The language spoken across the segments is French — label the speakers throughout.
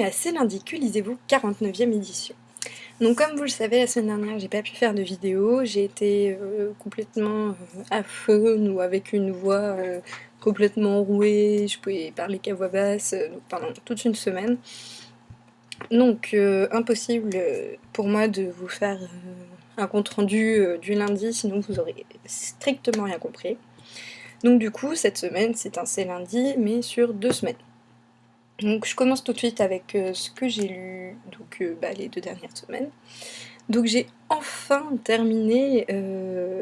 Speaker 1: À C'est lundi, que lisez-vous 49e édition. Donc comme vous le savez, la semaine dernière, j'ai pas pu faire de vidéo, j'ai été complètement à faune ou avec une voix complètement rouée, je pouvais parler qu'à voix basse pendant toute une semaine. Donc impossible pour moi de vous faire un compte rendu du lundi, sinon vous aurez strictement rien compris. Donc du coup, cette semaine, c'est un C'est lundi, mais sur 2 semaines. Donc je commence tout de suite avec ce que j'ai lu les 2 dernières semaines. Donc j'ai enfin terminé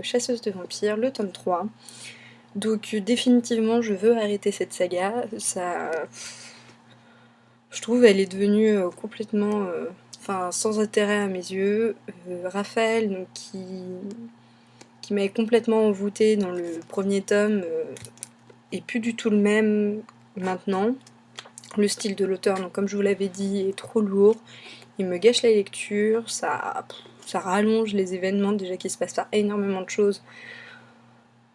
Speaker 1: Chasseuse de vampires, le tome 3. Donc définitivement je veux arrêter cette saga. Ça, je trouve elle est devenue complètement, sans intérêt à mes yeux. Raphaël, donc, qui m'avait complètement envoûtée dans le premier tome, est plus du tout le même maintenant. Le style de l'auteur, donc comme je vous l'avais dit, est trop lourd. Il me gâche la lecture, ça rallonge les événements, déjà qu'il se passe pas énormément de choses.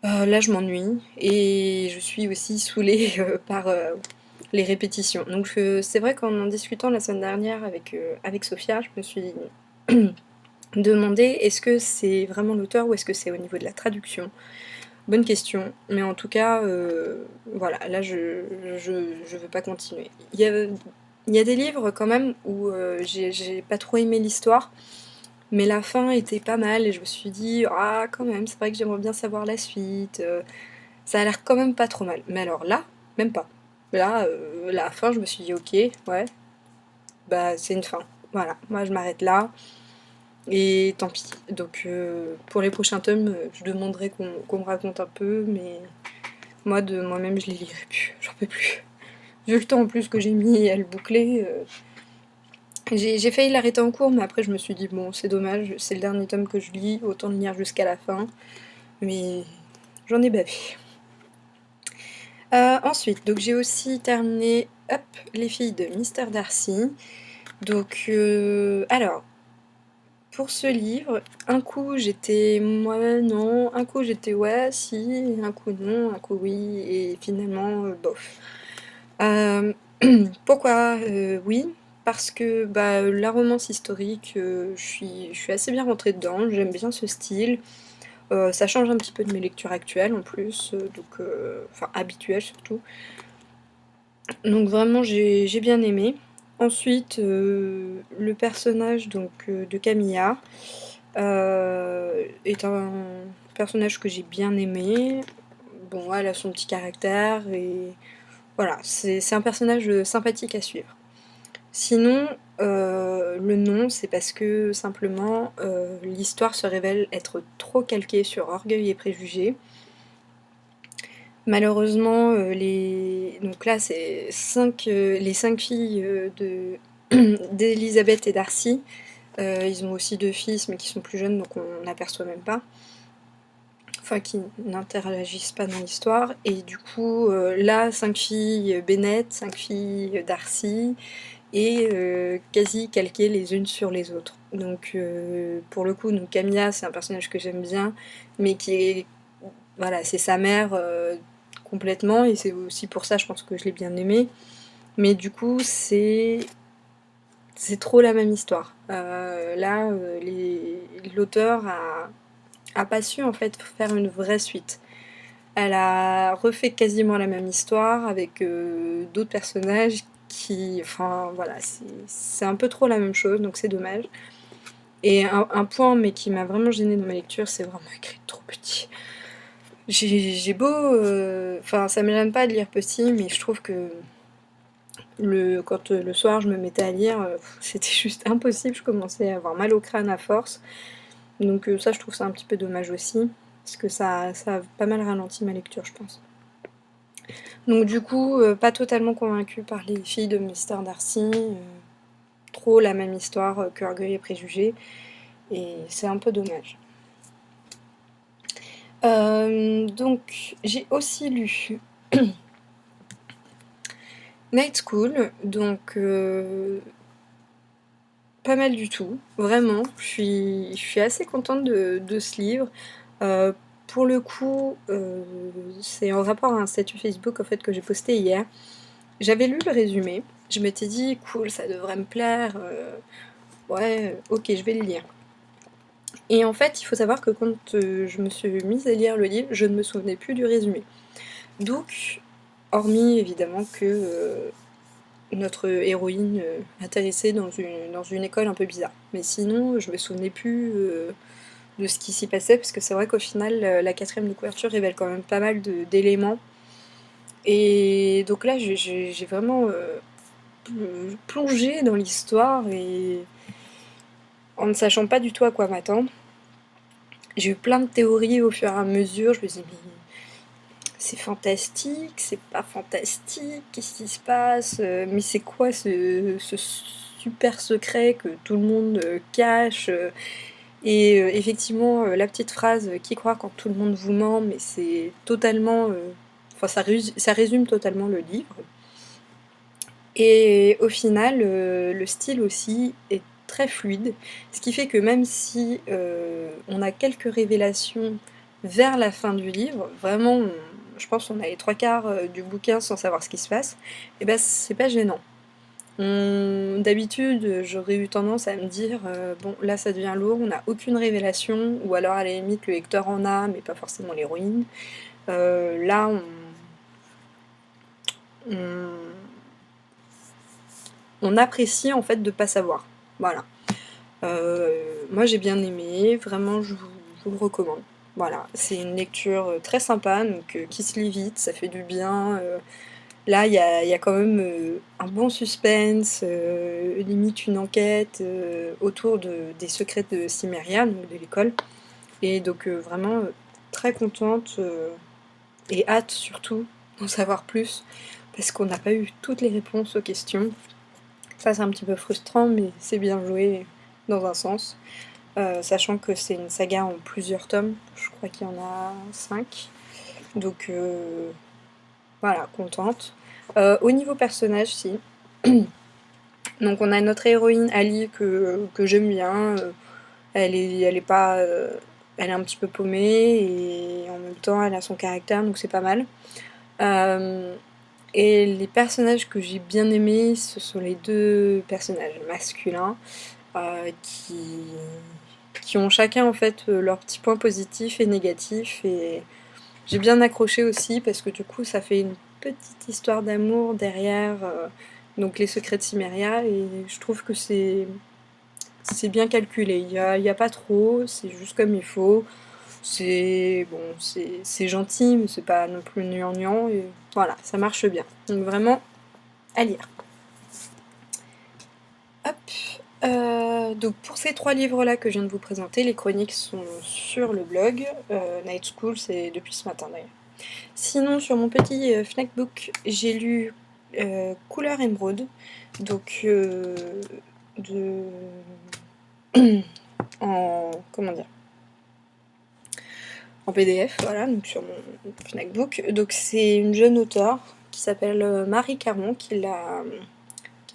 Speaker 1: Là je m'ennuie, et je suis aussi saoulée par les répétitions. Donc c'est vrai qu'en discutant la semaine dernière avec Sophia, je me suis demandé est-ce que c'est vraiment l'auteur ou est-ce que c'est au niveau de la traduction. Bonne question, mais en tout cas, voilà, là je veux pas continuer. Il y a des livres quand même où j'ai pas trop aimé l'histoire, mais la fin était pas mal et je me suis dit, ah quand même, c'est vrai que j'aimerais bien savoir la suite, ça a l'air quand même pas trop mal. Mais alors là, même pas. Là, la fin, je me suis dit, ok, ouais, bah c'est une fin. Voilà, moi je m'arrête là. Et tant pis. Donc pour les prochains tomes, je demanderai qu'on me raconte un peu, mais moi de moi-même je les lirai plus, j'en peux plus. Vu le temps en plus que j'ai mis à le boucler, j'ai failli l'arrêter en cours, mais après je me suis dit bon c'est dommage, c'est le dernier tome que je lis, autant le lire jusqu'à la fin. Mais j'en ai bavé. Ensuite, donc j'ai aussi terminé Up, les filles de Mister Darcy. Donc alors, pour ce livre, un coup j'étais ouais, non, un coup j'étais ouais, si, un coup non, un coup oui, et finalement bof. Euh, Pourquoi oui? Parce que bah, la romance historique, je suis assez bien rentrée dedans, j'aime bien ce style. Ça change un petit peu de mes lectures actuelles en plus, enfin habituelles surtout. Donc vraiment j'ai bien aimé. Ensuite, le personnage de Camilla est un personnage que j'ai bien aimé. Bon, elle a son petit caractère et voilà, c'est un personnage sympathique à suivre. Sinon, le nom, c'est parce que simplement l'histoire se révèle être trop calquée sur Orgueil et Préjugés. Malheureusement, donc là, c'est les 5 filles d'Elisabeth et Darcy. Ils ont aussi 2 fils, mais qui sont plus jeunes, donc on n'aperçoit même pas. Enfin, qui n'interagissent pas dans l'histoire. Et du coup, là, 5 filles Bennett, 5 filles Darcy, et quasi calquées les unes sur les autres. Donc pour le coup, donc Camilla, c'est un personnage que j'aime bien, mais qui est... Voilà, c'est sa mère complètement, et c'est aussi pour ça, je pense que je l'ai bien aimée. Mais du coup, c'est trop la même histoire. Là, l'auteur a pas su en fait faire une vraie suite. Elle a refait quasiment la même histoire avec d'autres personnages qui, enfin voilà, c'est un peu trop la même chose, donc c'est dommage. Et un point, mais qui m'a vraiment gênée dans ma lecture, c'est vraiment écrit trop petit. J'ai beau, enfin ça me gêne pas de lire petit, mais je trouve que quand le soir je me mettais à lire, c'était juste impossible, je commençais à avoir mal au crâne à force. Donc ça je trouve ça un petit peu dommage aussi, parce que ça a pas mal ralenti ma lecture je pense. Donc du coup, pas totalement convaincue par les filles de Mister Darcy, trop la même histoire que Orgueil et Préjugés, et c'est un peu dommage. Donc j'ai aussi lu Night School, donc pas mal du tout, vraiment. Je suis assez contente de ce livre. Euh, pour le coup, c'est en rapport à un statut Facebook en fait, que j'ai posté hier. J'avais lu le résumé, je m'étais dit cool, ça devrait me plaire, ouais, ok, je vais le lire. Et en fait, il faut savoir que quand je me suis mise à lire le livre, je ne me souvenais plus du résumé. Donc, hormis évidemment que notre héroïne atterrissait dans une école un peu bizarre. Mais sinon, je me souvenais plus de ce qui s'y passait, parce que c'est vrai qu'au final, la quatrième de couverture révèle quand même pas mal d'éléments. Et donc là, j'ai vraiment plongé dans l'histoire et en ne sachant pas du tout à quoi m'attendre. J'ai eu plein de théories au fur et à mesure, je me disais mais c'est fantastique, c'est pas fantastique, qu'est-ce qui se passe, mais c'est quoi ce super secret que tout le monde cache et effectivement la petite phrase qui croit quand tout le monde vous ment, mais c'est totalement enfin ça résume totalement le livre. Et au final le style aussi est très fluide, ce qui fait que même si on a quelques révélations vers la fin du livre, vraiment je pense qu'on a les 3/4 du bouquin sans savoir ce qui se passe, et ben c'est pas gênant. D'habitude j'aurais eu tendance à me dire bon là ça devient lourd, on n'a aucune révélation, ou alors à la limite le lecteur en a mais pas forcément l'héroïne. Là on, on apprécie en fait de pas savoir. Voilà. Moi j'ai bien aimé, vraiment je vous le recommande. Voilà, c'est une lecture très sympa, donc qui se lit vite, ça fait du bien. Là il y a quand même un bon suspense, limite une enquête autour des secrets de Cimmeria, donc de l'école. Et donc vraiment très contente et hâte surtout d'en savoir plus, parce qu'on n'a pas eu toutes les réponses aux questions. Ça c'est un petit peu frustrant, mais c'est bien joué dans un sens. Sachant que c'est une saga en plusieurs tomes, je crois qu'il y en a 5. Donc voilà, contente. Au niveau personnage, si. Donc on a notre héroïne Ali que j'aime bien. Elle est pas. Elle est un petit peu paumée et en même temps elle a son caractère, donc c'est pas mal. Et les personnages que j'ai bien aimés, ce sont les deux personnages masculins qui ont chacun en fait leurs petits points positifs et négatifs, et j'ai bien accroché aussi parce que du coup ça fait une petite histoire d'amour derrière donc les secrets de Cimmeria, et je trouve que c'est bien calculé, il y a pas trop, c'est juste comme il faut, c'est bon, c'est gentil mais c'est pas non plus gnangnan, et voilà, ça marche bien, donc vraiment à lire. Hop. Donc pour ces 3 livres-là que je viens de vous présenter, les chroniques sont sur le blog. Night School, c'est depuis ce matin d'ailleurs. Sinon, sur mon petit Fnac Book, j'ai lu Couleur Émeraude, donc de en comment dire, en PDF, voilà, donc sur mon Fnac Book. Donc c'est une jeune auteure qui s'appelle Marie Caron qui l'a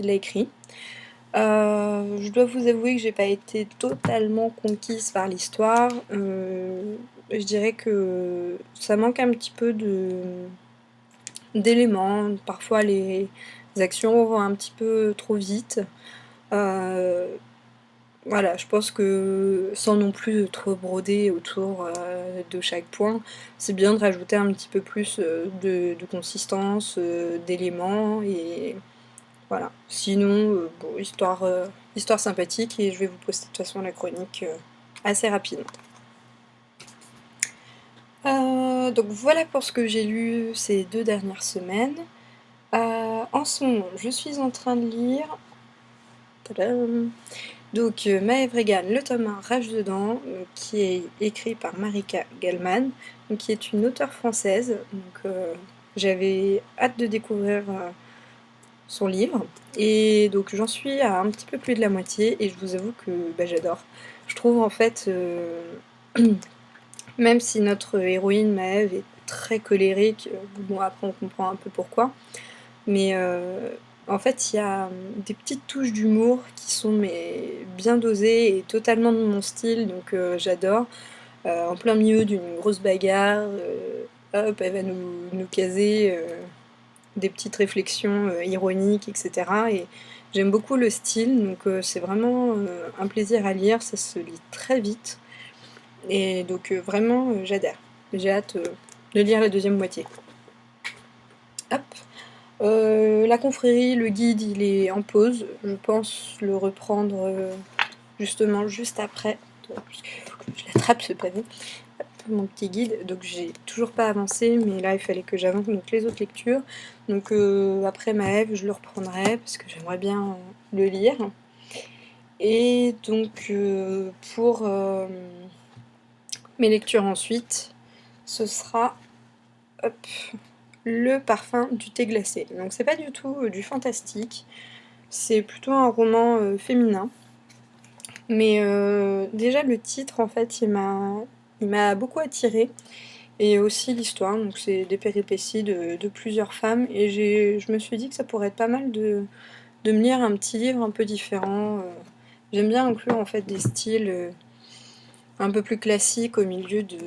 Speaker 1: écrit. Je dois vous avouer que j'ai pas été totalement conquise par l'histoire. Je dirais que ça manque un petit peu d'éléments. Parfois les actions vont un petit peu trop vite. Voilà, je pense que sans non plus trop broder autour de chaque point, c'est bien de rajouter un petit peu plus de consistance, d'éléments, et voilà. Sinon, bon, histoire sympathique, et je vais vous poster de toute façon la chronique assez rapidement. Donc voilà pour ce que j'ai lu ces 2 dernières semaines. En ce moment, je suis en train de lire tadam, donc Maëve Regan, le tome 1, Rage dedans, qui est écrit par Marika Gellman, donc, qui est une auteure française. Donc j'avais hâte de découvrir son livre. Et donc j'en suis à un petit peu plus de la moitié, et je vous avoue que bah, j'adore. Je trouve en fait, même si notre héroïne Maëve est très colérique, bon après on comprend un peu pourquoi, mais en fait il y a des petites touches d'humour qui sont mais bien dosées et totalement de mon style, donc j'adore. En plein milieu d'une grosse bagarre, hop, elle va nous caser des petites réflexions ironiques, etc. Et j'aime beaucoup le style, donc c'est vraiment un plaisir à lire, ça se lit très vite. Et donc vraiment j'adhère. J'ai hâte de lire la deuxième moitié. Hop. La confrérie, le guide, il est en pause. Je pense le reprendre justement juste après. Je l'attrape ce pavé. Mon petit guide, donc j'ai toujours pas avancé, mais là il fallait que j'avance donc les autres lectures. Donc après Maëve, je le reprendrai parce que j'aimerais bien le lire. Et donc pour mes lectures ensuite, ce sera hop, Le parfum du thé glacé. Donc c'est pas du tout du fantastique, c'est plutôt un roman féminin. Mais déjà le titre en fait il m'a beaucoup attirée. Et aussi l'histoire, donc c'est des péripéties de plusieurs femmes. Et je me suis dit que ça pourrait être pas mal de me lire un petit livre un peu différent. J'aime bien inclure en fait des styles un peu plus classiques au milieu de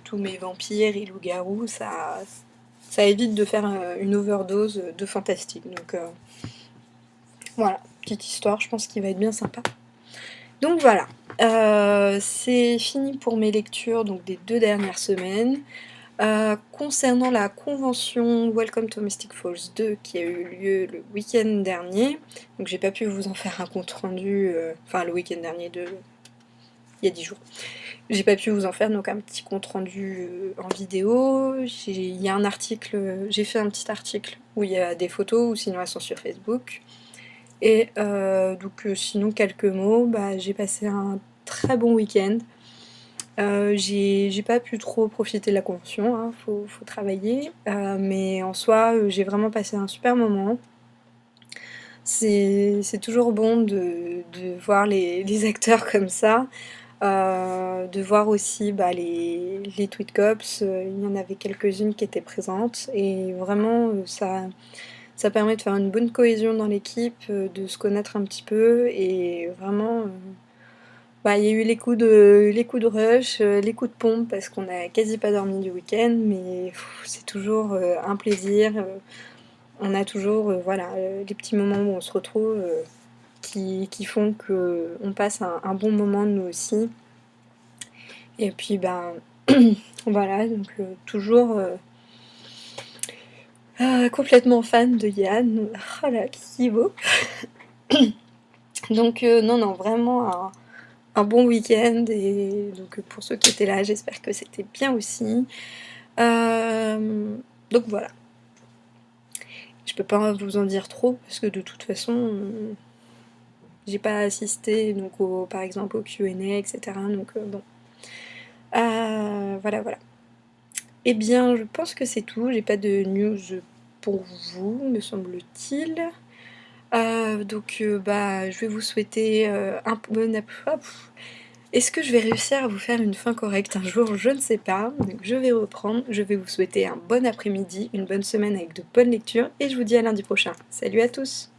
Speaker 1: tous mes vampires et loups-garous. Ça évite de faire une overdose de fantastique. Donc voilà, petite histoire, je pense qu'il va être bien sympa. Donc voilà, c'est fini pour mes lectures donc des 2 dernières semaines. Concernant la convention Welcome to Mystic Falls 2 qui a eu lieu le week-end dernier, donc j'ai pas pu vous en faire un compte rendu, enfin le week-end dernier il y a 10 jours. J'ai pas pu vous en faire donc un petit compte rendu en vidéo. Il y a un article, j'ai fait un petit article où il y a des photos ou sinon elles sont sur Facebook. Et donc sinon quelques mots, j'ai passé un très bon week-end. J'ai pas pu trop profiter de la convention, hein, faut travailler, mais en soi j'ai vraiment passé un super moment. C'est toujours bon de voir les acteurs comme ça, de voir aussi les Tweet Cops, il y en avait quelques-unes qui étaient présentes et vraiment ça permet de faire une bonne cohésion dans l'équipe, de se connaître un petit peu et vraiment il y a eu les coups de rush, les coups de pompe parce qu'on a quasi pas dormi du week-end, mais c'est toujours un plaisir. On a toujours les petits moments où on se retrouve qui font qu'on passe un bon moment nous aussi. Et puis voilà, donc toujours complètement fan de Yann. Oh là, qui beau. Donc non, vraiment un bon week-end et donc pour ceux qui étaient là, j'espère que c'était bien aussi. Donc voilà. Je peux pas vous en dire trop parce que de toute façon, j'ai pas assisté donc par exemple au Q&A, etc. Donc bon. Voilà. Eh bien, je pense que c'est tout. J'ai pas de news pour vous, me semble-t-il. Donc je vais vous souhaiter un bon Est-ce que je vais réussir à vous faire une fin correcte un jour? Je ne sais pas. Donc je vais reprendre. Je vais vous souhaiter un bon après-midi, une bonne semaine avec de bonnes lectures et je vous dis à lundi prochain. Salut à tous!